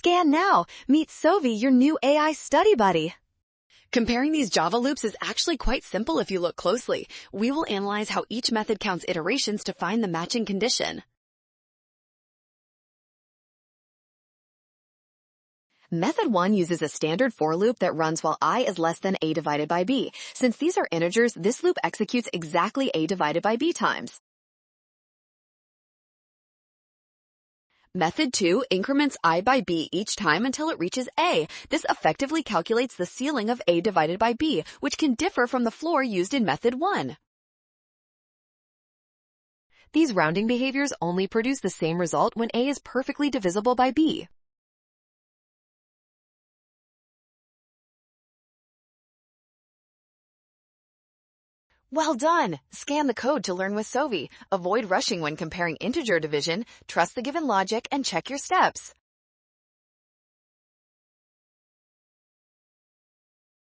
Scan now. Meet Sovi, your new AI study buddy. Comparing these Java loops is actually quite simple if you look closely. We will analyze how each method counts iterations to find the matching condition. Method 1 uses a standard for loop that runs while I is less than a divided by b. Since these are integers, this loop executes exactly a divided by b times. Method 2 increments I by b each time until it reaches a. This effectively calculates the ceiling of a divided by b, which can differ from the floor used in method 1. These rounding behaviors only produce the same result when a is perfectly divisible by b. Well done! Scan the code to learn with Sovi. Avoid rushing when comparing integer division, trust the given logic, and check your steps.